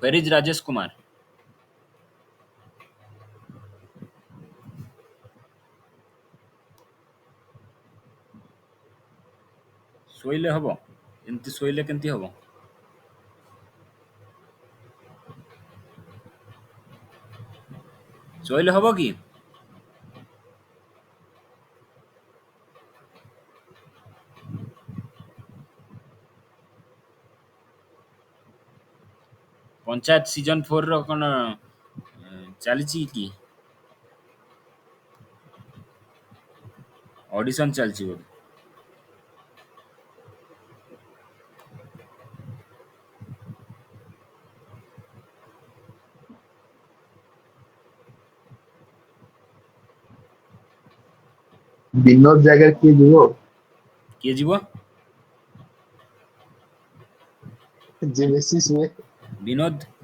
Where is Rajesh Kumar? ଶୋଇଲେ ହବ? ଏମିତି ଶୋଇଲେ କେମିତି ହବ? ଶୋଇଲେ ହବ କି? ପଞ୍ଚାୟତ ସିଜନ୍ 4 ର କ'ଣ ଚାଲିଛି କି? ଅଡିସନ୍ ଚାଲିଛି ବୋଧେ। ବିନୋଦ ଜାଗାରେ କିଏ ଯିବ? କିଏ ଯିବ? ଯେ ବେଶୀ ଶୁଏ।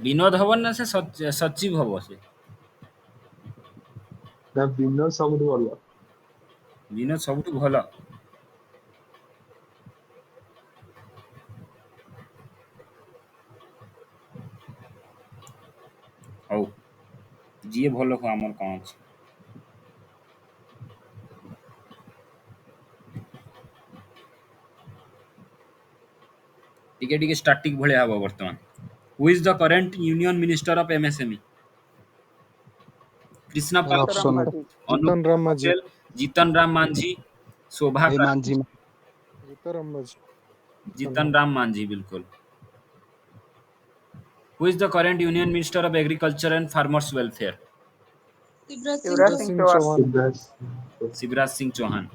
ବିନୋଦ ହବନି ନା, ସେ ସଚିବ ହବ ସେ। ନା ବିନୋଦ ସବୁଠୁ ଭଲ। ବିନୋଦ ସବୁଠୁ ଭଲ। ହଉ, ଯିଏ ଭଲ ହଉ, ଆମର କ'ଣ ଅଛି। ଟିକେ ଟିକେ ଷ୍ଟାଟିକ୍ ଭଳିଆ ହବ ବର୍ତ୍ତମାନ। Who is the current union minister of MSME? Krishna Pal option Gurjar, Jitan Anup Ram Manjhi. Patel, Jitan Ram Manjhi, Shobha A Manjhi Karachi. Jitan Manjhi. Jitan Ram Manjhi, बिल्कुल। Who is the current union minister of agriculture and farmers welfare? Shivraj Singh Chouhan. Shivraj Singh Chouhan.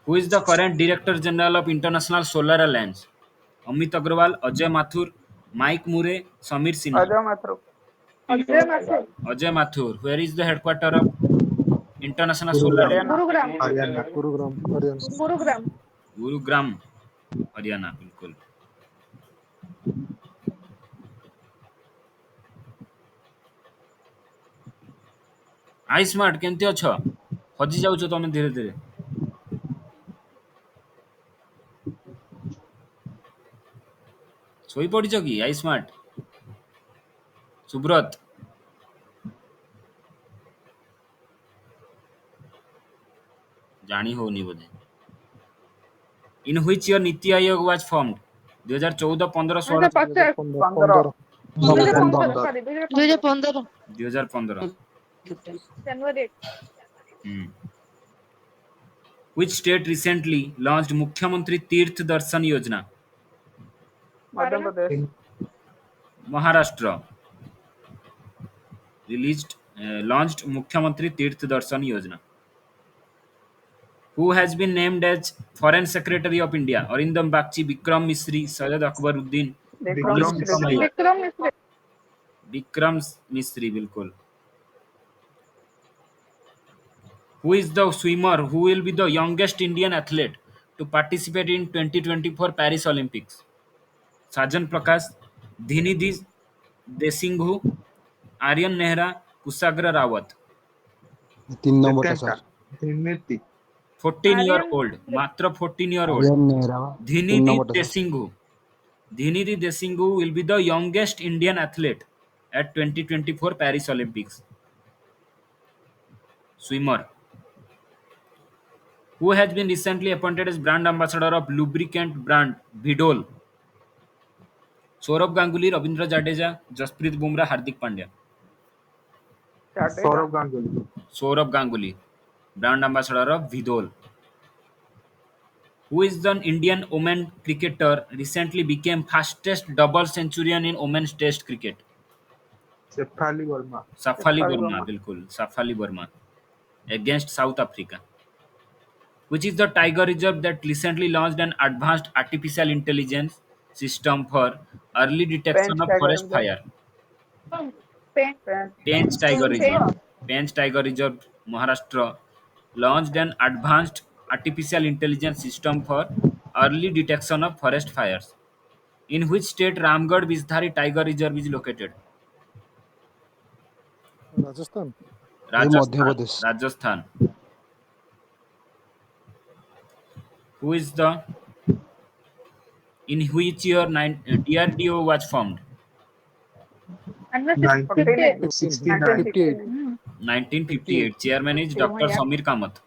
Who is the current director general of international solar alliance? Amit Agarwal, Ajay Mathur, Mike Murray, Sameer Sinha. Ajay Mathur. Where is the headquarter of international solar Alliance? Haryana. Gurugram Haryana. Gurugram, Haryana, बिल्कुल। I smart केमती अछ? हजी जाउछ तमे धीरे धीरे। सोई पड़िछ कि आई smart? Subrat, जानी होनी बोधे। In which year NITI Aayog was formed? 2014, 15, 16, 2015। 2015। Which state recently launched मुख्यमंत्री तीर्थ दर्शन योजना? महाराष्ट्र launched मुख्यमंत्री तीर्थ दर्शन योजना. Who has been named as Foreign Secretary of India? Arindam Bagchi, Vikram Misri, Syed Akbaruddin, Manish Somaiya. Vikram Misri, बिल्कुल. Who is the swimmer who will be the youngest Indian athlete to participate in 2024 Paris Olympics? Sajan Prakash, Dhinidhi Desinghu, Aryan Nehra, Kusagra Rawat. 3 number टा sir. 14-year-old, मात्र 14-year-old. Aryan Nehra 3 Dhinidhi number टा sir. Desinghu. Dhinidhi Desinghu will be the youngest Indian athlete at 2024 Paris Olympics. Swimmer. Who has been recently appointed as brand ambassador of lubricant brand Vidol? Saurav Ganguly, Ravindra Jadeja, Jasprit Bumrah, Hardik Pandya. Saurav Ganguly, brand ambassador of Vidol. Who is the Indian women cricketer recently became fastest double centurion in women's test cricket? Shafali Verma. Safali Burma, बिल्कुल, Safali Burma against South Africa. Which is the tiger reserve that recently launched an advanced artificial intelligence system for early detection of forest fire? Pench Tiger Reserve. Pench Tiger Reserve, Maharashtra, launched an advanced artificial intelligence system for early detection of forest fires. In which state Ramgarh Visdhari Tiger Reserve is located? Rajasthan. ये मध्य Rajasthan. Pradesh. Rajasthan. Who is the in which year DRDO was formed? 1969. 58. 1958. Chairman is Dr. Samir Kamath.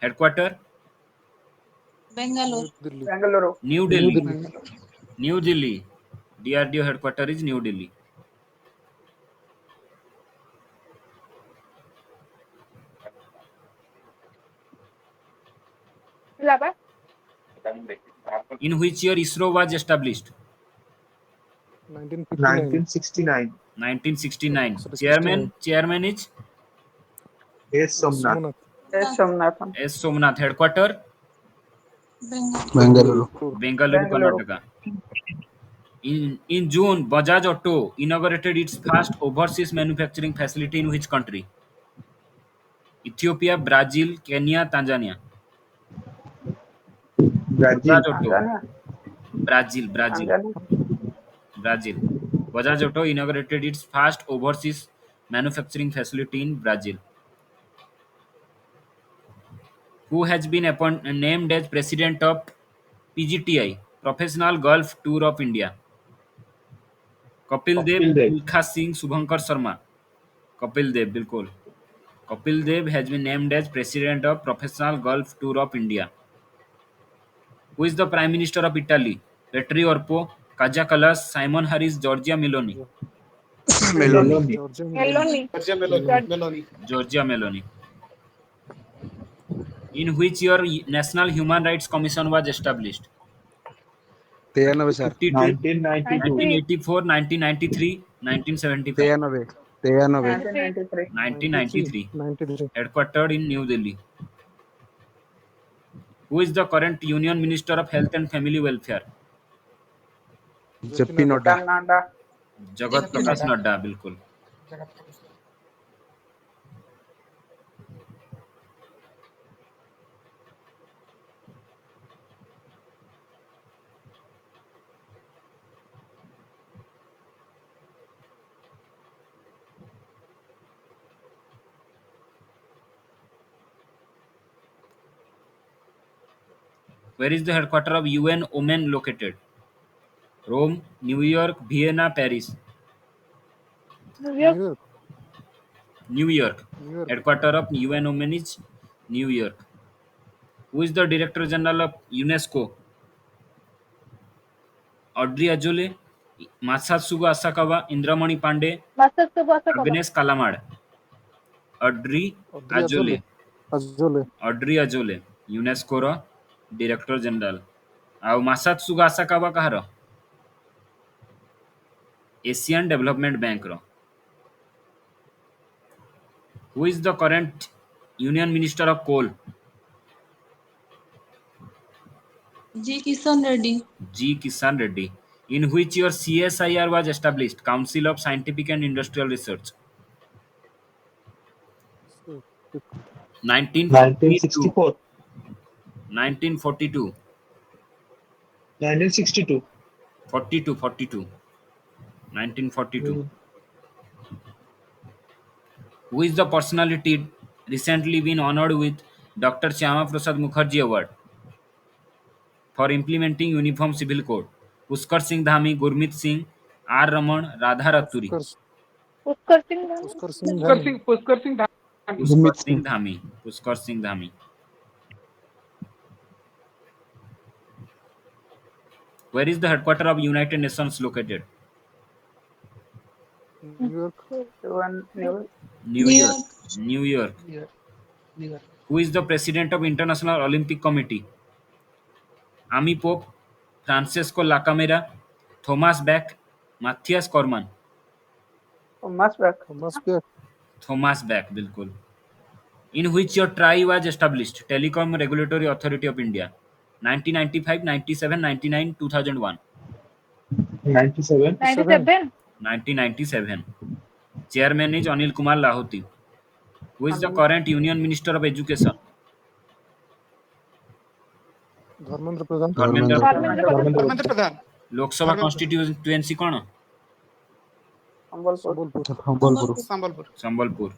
Headquarter New Delhi. New New Delhi. Delhi. New Delhi. DRDO headquarter is New Delhi. In which year ISRO was established? 1959. 1969. 1969. Sorry, 69. Chairman is S. Somnath. Somnath. S. Somnath. Headquarter Bengaluru. Bengaluru, Karnataka. In June, Bajaj Auto inaugurated its first overseas manufacturing facility in which country? Ethiopia, Brazil, Kenya, Tanzania. Brazil. Bajaj Auto. Brazil. Bajaj Auto inaugurated its first overseas manufacturing facility in Brazil. Who has been named as president of PGTI, Professional Golf Tour of India? Kapil Dev, Kapil Dev. Milkha Singh, Subhankar Sharma. Kapil Dev, बिल्कुल. Kapil Dev has been named as president of Professional Golf Tour of India. Who is the Prime Minister of Italy? Petri Orpo, Kaja Kallas, Simon Harris, Giorgia Meloni. Meloni. Meloni. Georgia Meloni. Giorgia Meloni. In which year National Human Rights Commission was established? 93 sir. 1952, 1992. 1984, 1993, 1975. 93. 93. 1993. 93. Headquartered in New Delhi. Who is the current Union Minister of Health and Family Welfare? JP Nodda. Jagat Prakash Nadda, बिल्कुल. Where is the headquarters of UN Women located? Rome, New York, Vienna, Paris. New York. New York. New York. Headquarters of UN Women is New York. Who is the Director General of UNESCO? Audrey Azoulay, Masatsugu Asakawa, Indramani Pandey, Agnes Kalamad. Audrey Audrey Azoulay. Azoulay. Azoulay. Audrey Azoulay, UNESCO ର director general. ଆଉ ମାସାତ୍ସୁଗୁ ଆସାକାବା କାହାର? Asian development ବ୍ୟାଙ୍କର। ହୁ is the current union minister of coal? G. Kishan Reddy. In which year CSIR was established? Council of Scientific and Industrial Research. 1942. 1964. 1942. 1962. 42. 1942. Who is the personality recently been honored with Dr. Shyama Prasad Mukherjee Award for implementing Uniform Civil Code? Pushkar Singh Dhami, Gurmeet Singh, R. Raman, Radha Raturi. Pushkar Singh Dhami. Pushkar Gurmeet Singh Singh. Dhami. Pushkar Singh Dhami. Where is the headquarters of United Nations located? New York. New York. New York. Who is the president of International Olympic Committee? Amy Pope, Francesco Lacamera, Thomas Bach, Matthias Corman. Thomas Bach. Thomas Bach, बिल्कुल. In which year TRAI was established? Telecom Regulatory Authority of India. 1995, 97, 99, 2001. 97. 1997. Chairman is Anil Kumar Lahoti. Who is the current Union Minister of Education? Dharmendra Pradhan. Dharmendra Dharmendra Pradhan. Lok Sabha constituency कौन? Sambalpur. Sambalpur.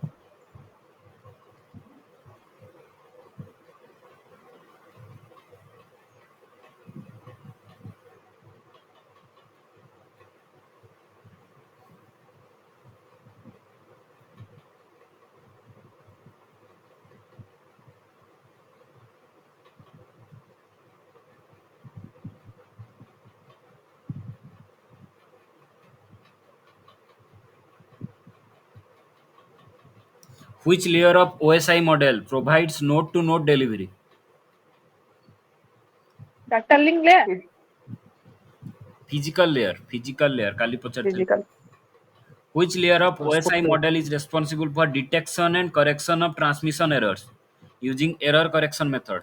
Which layer of OSI model provides node-to-node delivery? Data link layer. Physical layer. Kali pacharthili. Physical. Which layer of Transport OSI layer. model is responsible for detection and correction of transmission errors using error correction method?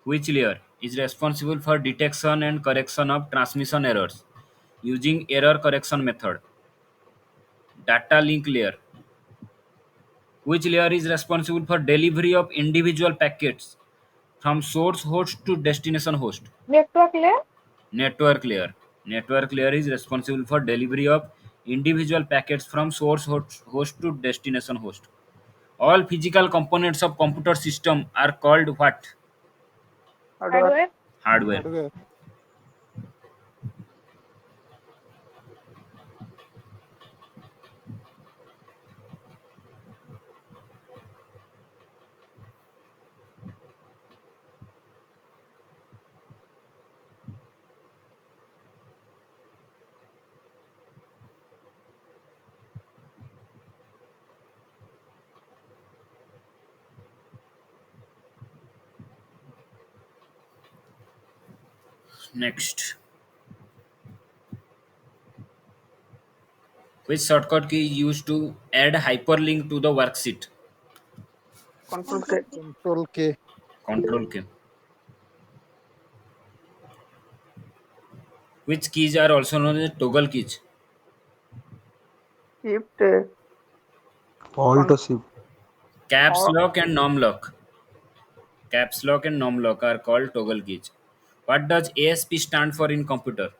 Which layer is responsible for detection and correction of transmission errors using error correction method? Data link layer. Which layer is responsible for delivery of individual packets from source host to destination host? Network layer. Network layer. Network layer is responsible for delivery of individual packets from source host to destination host. All physical components of computer system are called what? Hardware. Hardware. Hardware. Next. Which shortcut key is used to add hyperlink to the worksheet? Control K. Control K. Control key. Which keys are also known as toggle keys? Shift. Alt Shift. Caps Or- lock and norm lock. Caps lock and norm lock are called toggle keys. What does ASP stand for in computer?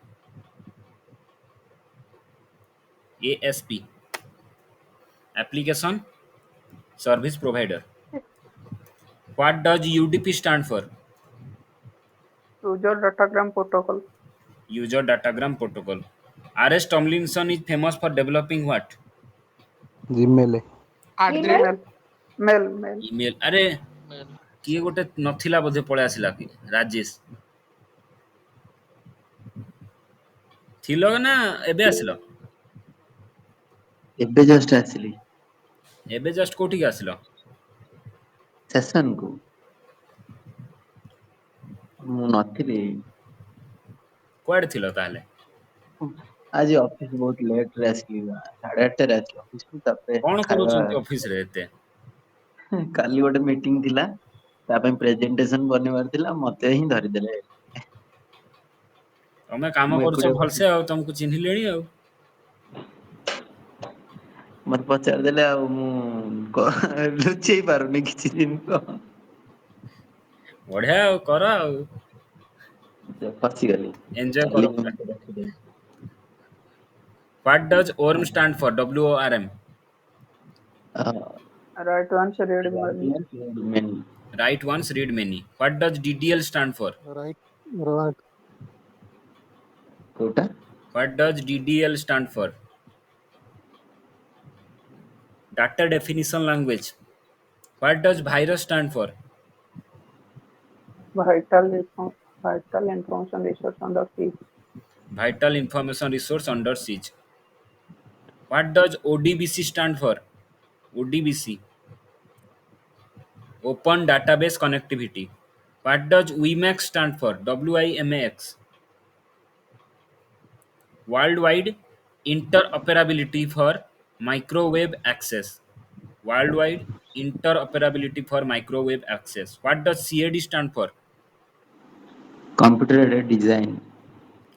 ASP. Application Service Provider. What does UDP stand for? User Datagram Protocol. User Datagram Protocol. R.S. Tomlinson is famous for developing what? Gmail. Email. Mail. Email. अरे किए गोटे नथिला बोधे पळे आसिला कि राजेश थिलो ना एबे आसिलो ଏବେ just ଆସିଲି एबे जस्ट कोठी आसिलो ସେସନକୁ ମୁଁ ନଥିଲି କୁଆଡେ ଥିଲ ତାହେଲେ ଆଜି ଅଫିସ ବହୁତ ଲେଟ ରେ ଆସିଲି 8:30ରେ ଆସିଲି ଅଫିସକୁ ତାପରେ କଣ ଖାଇବା କରୁଛନ୍ତି ଅଫିସ ରେ ଏତେ କାଲି ଗୋଟେ ମିଟିଂ ଥିଲା ତା ପାଇଁ ପ୍ରେଜେଣ୍ଟେସନ ବନେଇବାର ଥିଲା ମତେ ହିଁ ଧରିଦେଲେ ତମେ କାମ ମୁଁ କରୁଛ ଏକୁଟିଆ ଭଲସେ ଆଉ ତମକୁ ଚିହ୍ନିଲେଣି ଆଉ ମତେ ପଚାରିଦେଲେ ଆଉ ମୁଁ ଲୁଚେଇ ପାରୁନି କିଛି ଜିନିଷ ବଢିଆ ଆଉ କର ଆଉ ଫସିଗଲି ଏନ୍ଜୟ କର କାଲି ପୁରା ମତେ ରଖିଦେଲେ What does ORM stand for? WORM. Right once read many. many Write once, read many. What does DDL stand for? Right. Right. କୋଉଟା What does DDL stand for? Data definition language. What does virus stand for? Vital information resource on the key. Vital information resource under siege. What does ODBC stand for? ODBC. Open database connectivity. What does WiMAX stand for? WIMAX. Worldwide interoperability for microwave access. Worldwide interoperability for microwave access. What does CAD stand for? computer aided design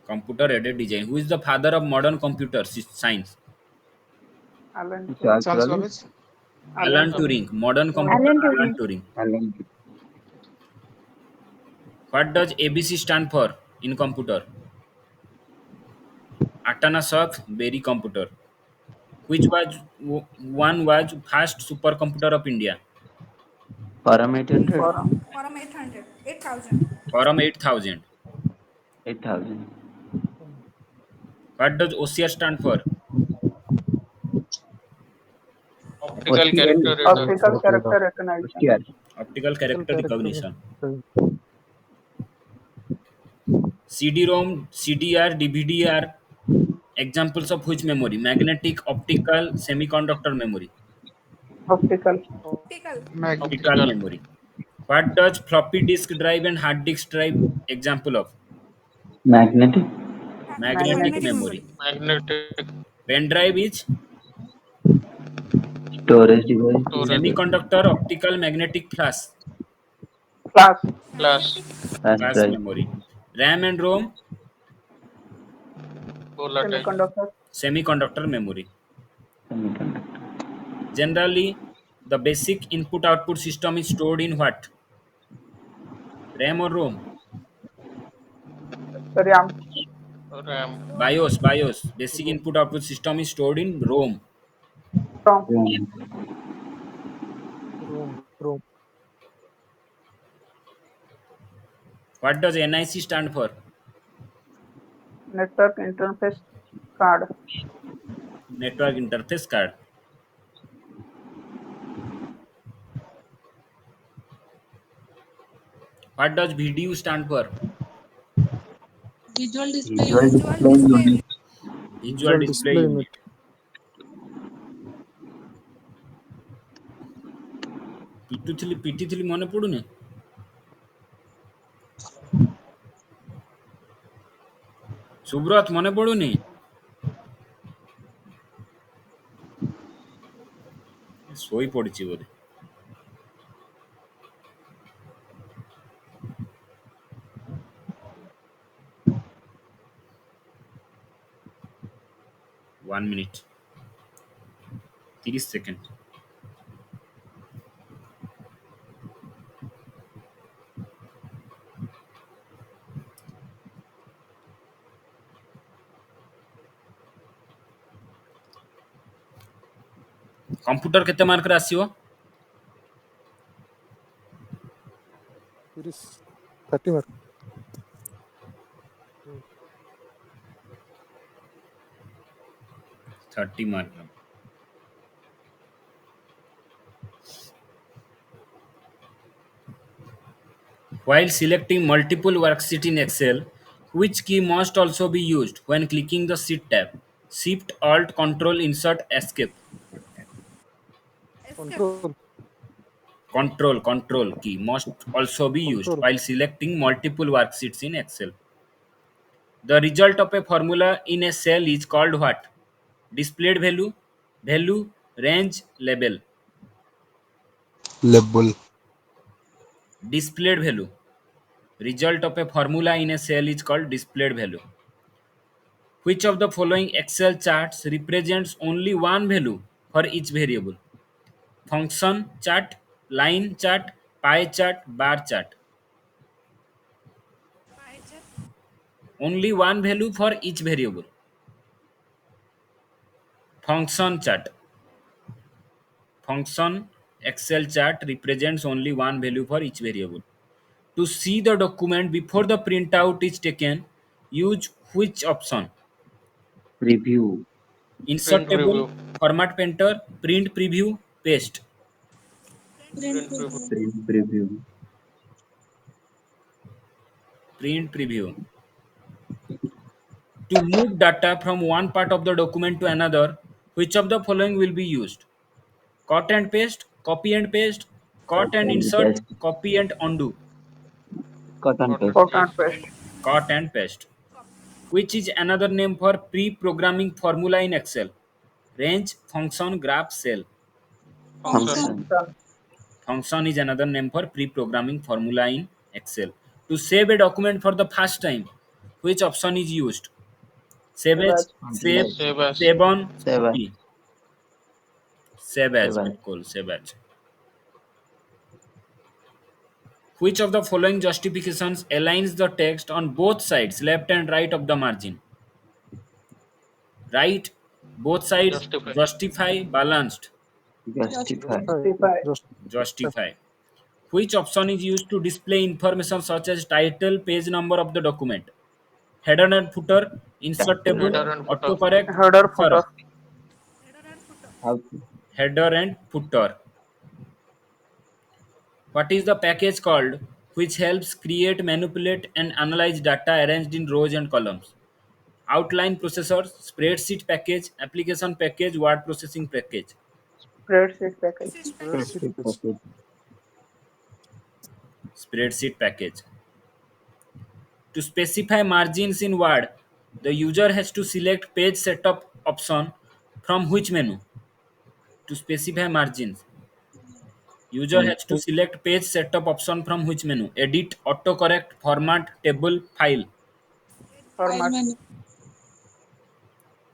Computer aided design. Who is the father of modern computer science? Alan Charles Babbage. Alan Turing. Modern computer Alan Alan Turing. Turing. Alan What does ABC stand for in computer? Atanasoft Berry computer. Which was one was first supercomputer of India? Param 800 Forum. Forum 800, 8000. Forum 8000. 8000 What does OCR stand for? Optical character reader. Optical character recognition. OCR Optical character recognition. Recognition. CD-ROM, CDR, DVD are Examples of which memory? Magnetic, optical, semiconductor memory. Optical. Optical. Optical Optical. memory. What does floppy disk drive and hard disk drive example of? Magnetic. Magnetic Magnetic. Magnetic memory. memory. Magnetic. Pen drive is Storage device. Storage. semiconductor, optical, magnetic flash. Flash. Flash. Magnetic. Flash Flash drive. memory. RAM and ROM, Volatile. Semiconductor. semiconductor memory. Semiconductor. Generally, the basic input-output system is stored in what? RAM or ROM? RAM. RAM. BIOS. Basic input-output system is stored in ROM. ROM. Room. What does NIC stand for? Network interface card. Network interface card. What does VDU stand for? Visual display Visual unit. Visual display display unit. unit. Visual display unit. ପିଟୁଥିଲି ମନେ ପଡୁନି। ସୁବ୍ରତ ମନେ ପଡୁନି। ଶୋଇ ପଡିଛି ବୋଧେ। One minute. 30 seconds. Computer କେତେ ମାର୍କରେ ଆସିବ? 30 mark. 30 mark. While selecting multiple worksheets in Excel, which key must also be used when clicking the Sheet tab? Shift, Alt, Control, Insert, Escape. Escape. Control key must also be used Control. while selecting multiple worksheets in Excel. The result of a formula in a cell is called what? Displayed value, range, label. Label. Displayed value. Result of a formula in a cell is called displayed value. Which of the following Excel charts represents only one value for each variable? Function chart, line chart, pie chart, bar chart. Pie chart. Only one value for each variable. Function chart. Function Excel chart represents only one value for each variable. To see the document before the printout is taken, use which option? Preview. Insert Print table, preview. format painter, print preview, paste. Print Print preview. preview. Print preview. Print preview. To move data from one part of the document to another, which of the following will be used? Cut and paste, copy and paste, cut and And insert, paste. copy and undo. Cut and Cut paste. and Copy and paste. paste. Cut and paste. Which is another name for pre-programming formula in Excel? Range, function, graph, cell. Function. Function. Function. Function is another name for pre-programming formula in Excel. To save a document for the first time, which option is used? Save as, Control save, S. Save as. save on, Save as. copy. Save as, Save as. बिल्कुल save as. Which of the following justifications aligns the text on both sides, left and right of the margin? Right, both sides, Justify. justify, balanced, Justify. Justify. Just justify. Which option is used to display information such as title, page number of the document? Header and footer, insert Title. table, Header and footer. autocorrect, Header. Footer. thesaurus. Header and footer. How Header and footer. What is the package called which helps create, manipulate, and analyze data arranged in rows and columns? Outline processor, spreadsheet package, application package, word processing package. Spreadsheet package. Spreadsheet package. Spreadsheet Spreadsheet package. package. Spreadsheet package. To specify margins in Word, the user has to select page setup option from which menu? To specify margins, user has to Input select page setup option from which menu? Edit, autocorrect, format, table, file. Format.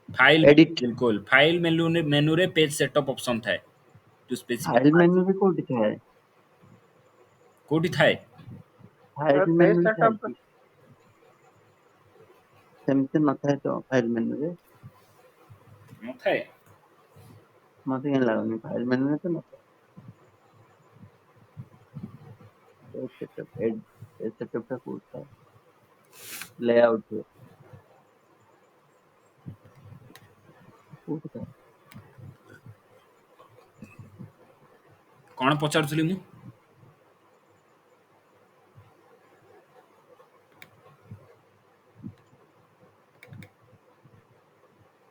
File edit. बिल्कुल file menu रे page setup option थाए to specify file menu भी code ଥାଏ कोठी थाए file Page मेनू ଥାଏ setup. କି ସେମିତି ନଥାଏ ତ ଫାଇଲ ମେନୁରେ न थाए ମତେ କାଇଁ ଲାଗୁନି ଫାଇଲ ମେନୁରେ ତ ନଥାଏ ସେଟଅପ ଟା କୋଉଠି ଥାଏ लेआउट ରେ କୋଉଠି ଥାଏ कौन पचारुଥିଲି ମୁଁ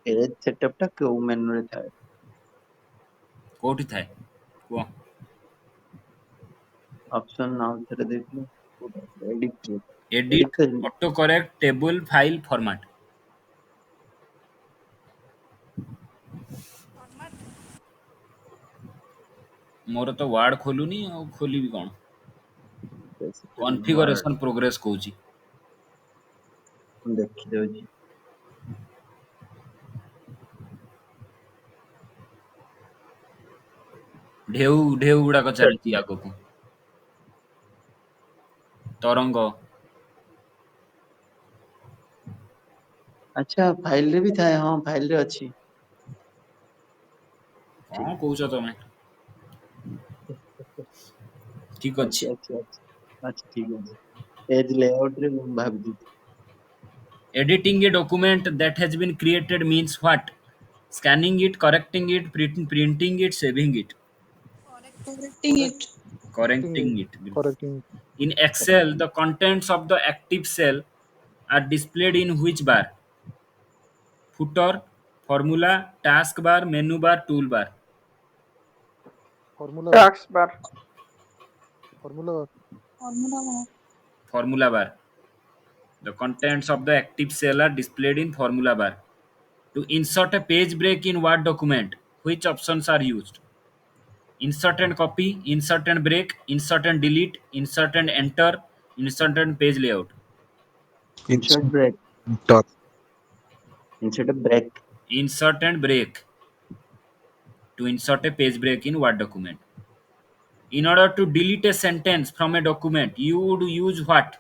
पेज सेटअप ଟା କୋଉ ମେନୁରେ ଥାଏ कोठी थाए କୁହ ऑप्शन ଆଉ ଥରେ ଦେଇଥିଲେ କୋଉଟା edit edit auto correct table file format Format. मोर तो वार्ड खोलुनी और खोली भी कौन वर्ड कॉन्फ़िगरेशन प्रोग्रेस कहूची ଦେଖି ଦଉଛି ढेउ ढेउ गुड़ाक चलती आगको तरंग अच्छा फाइल रे भी ଥାଏ ହଁ ଫାଇଲ ରେ ଅଛି कौन कହୁଛ तमे ठीक ଅଛି अच्छी ଅଛି ଅଛି ଆଚ୍ଛା ଠିକ ଅଛି पेज लेआउट रे ମୁଁ ଭାବିଛି editing a document that has been created means what scanning it correcting it printing it saving it Correcting correcting it. it Correcting it. in excel the contents of the active cell are displayed in which bar footer formula taskbar menu bar toolbar Formula bar. Task bar. Formula bar. formula bar the contents of the active cell are displayed in formula bar to insert a page break in word document which options are used insert and copy, insert and break, insert and delete, insert and enter, insert and page layout. insert break Dot. insert a break Insert and break to insert a page break in Word document. In order to delete a sentence from a document, you would use what?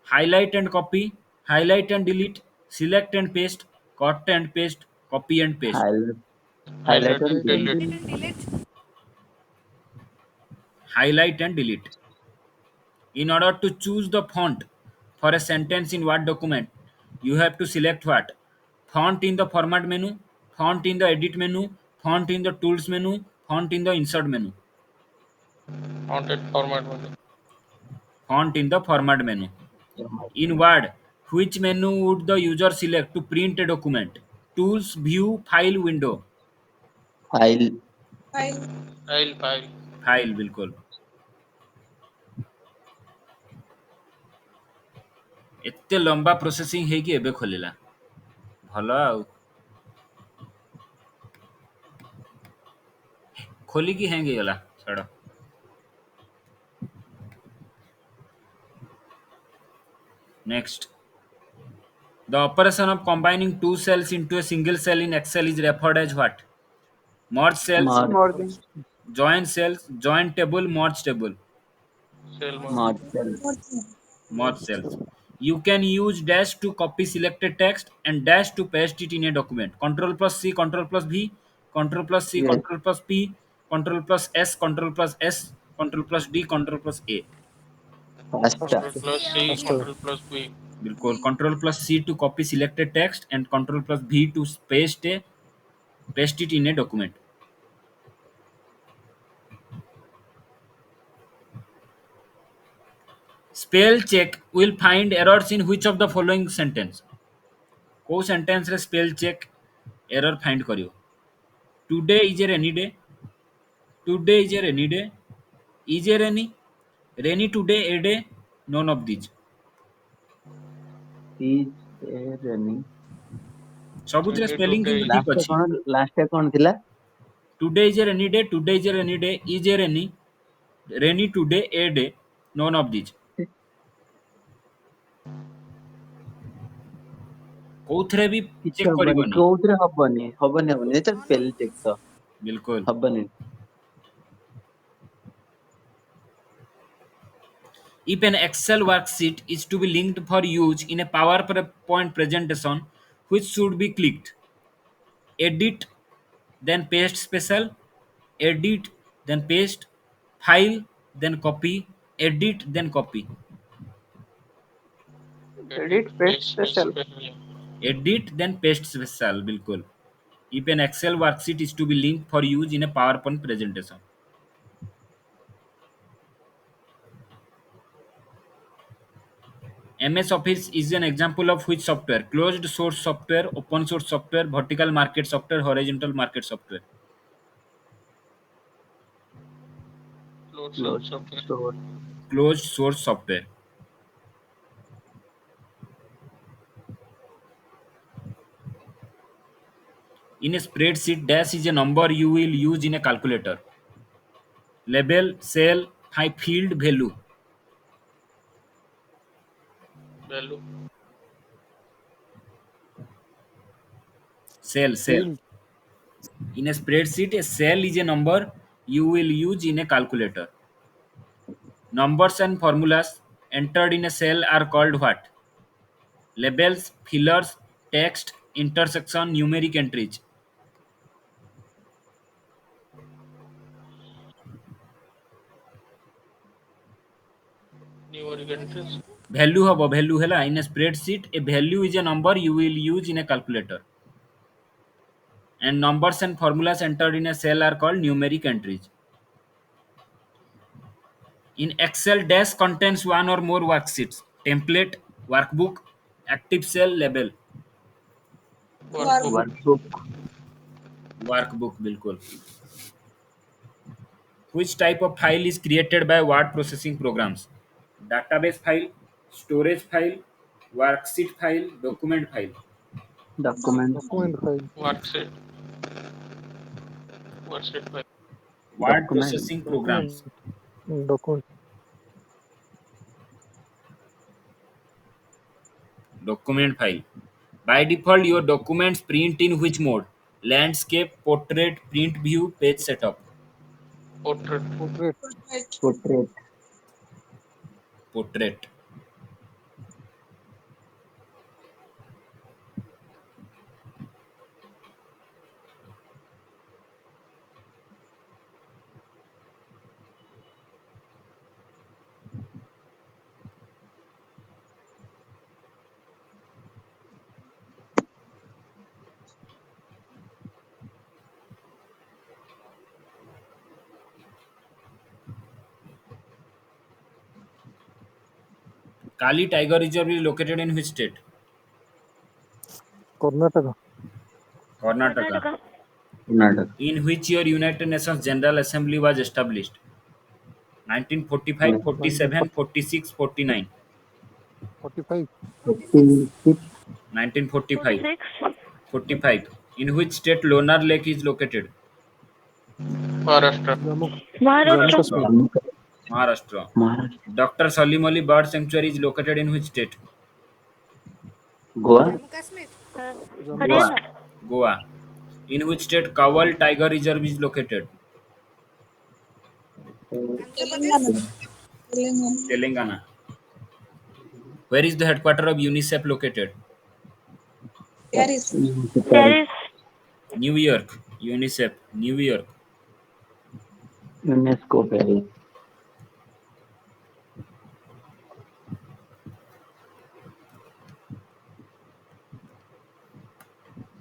Highlight and copy, highlight and delete, select and paste, cut and paste, copy and paste. highlight Highlight and and Highlight and delete delete. Delete and delete. delete. Highlight and delete. In order to choose the font for a sentence in Word document, you have to select what? Font in the format menu, font in the edit menu, font in the tools menu, font in the insert menu. Wanted format menu. Font in the format menu. In Word, which menu would the user select to print a document? Tools, view, file, window. file File. File बिल्कुल एते लंबा processing है कि एबे खोलिला भलो आउ खोली की हैंग गला छाड़ next the operation of combining two cells into a single cell in excel is referred as what merge cells merge Merging. join cells join table merge table Cell merge. merge cell merge cells you can use dash to copy selected text and dash to paste it in a document control plus c control plus v control plus c yes control plus p control plus s control plus s control plus d control plus a pasta Control Faster. plus C, Faster. Control plus V. बिल्कुल control plus c to copy selected text and control plus v to paste it in a document spell check will find errors in which of the following sentence କୋଉ ସେଣ୍ଟେନ୍ସରେ spell check ଏରର find କରିବ? Today is a rainy day, today is a rainy day, is a rainy today A day, non of these. Is a running. ସବୁଥିରେ Ready spelling today. କିନ୍ତୁ ଠିକ୍ ଅଛି। Last କଣ ଥିଲା? Today is a rainy day, today is a rainy day, is a rainy today A day, non of these. କୋଉଥିରେ ବି କିଛି check ହବନି, କରିବନି। କୋଉଥିରେ ହବନି ଏଟା ସ୍ପେଲ ଚେକ୍ ତ ବିଲକୁଲ। ହବନି। If an Excel worksheet is to be linked for use in a PowerPoint presentation, which should be clicked? Edit, then paste special, edit, then paste, file, then copy, edit, then copy. Edit paste special. Edit, then paste special, बिल्कुल. If an Excel worksheet is to be linked for use in a PowerPoint presentation. MS Office is an example of which software? Closed source software, open source software, vertical market software, horizontal market software. Load Close software. source. Closed source software. In a spreadsheet, dash is a number you will use in a calculator. Label, cell, field, value. Value. Cell. Field. In a spreadsheet, a cell is a number you will use in a calculator. Numbers and formulas entered in a cell are called what? Labels, fillers, text, intersection, numeric entries. Numeric entries. Value habo, value hela. In a spreadsheet, a value is a number you will use in a calculator. And numbers and formulas entered in a cell are called numeric entries. In Excel, dash contains one or more worksheets, template, workbook, active cell, label. Workbook. Workbook. Workbook, बिल्कुल. Which type of file is created by word processing programs? Database file, storage file, worksheet file, document file. Document. Document file. Worksheet. Worksheet file. Word Document. processing Document. programs. Document. Document file. By default, your documents print in which mode? Landscape, portrait, print view, page setup. Portrait. Portrait. Portrait. Portrait. Kali Tiger Reserve is located in which state? Karnataka. Karnataka. Karnataka. In which year United Nations General Assembly was established? 1945, 47, 46, 49. 45. 46. 1945. 45. In which state Lonar Lake is located? Maharashtra. Jammu Kashmir. Maharashtra. Maharashtra. Dr. Salim Ali Bird Sanctuary is located in which state? Goa. Jammu Kashmir. Jammu Goa. Kashmir. Goa. In which state Kawal Tiger Reserve is located? Andhra Pradesh. Telangana. Where is the headquarters of UNICEF located? Paris. New York. UNICEF. New York. UNESCO Paris.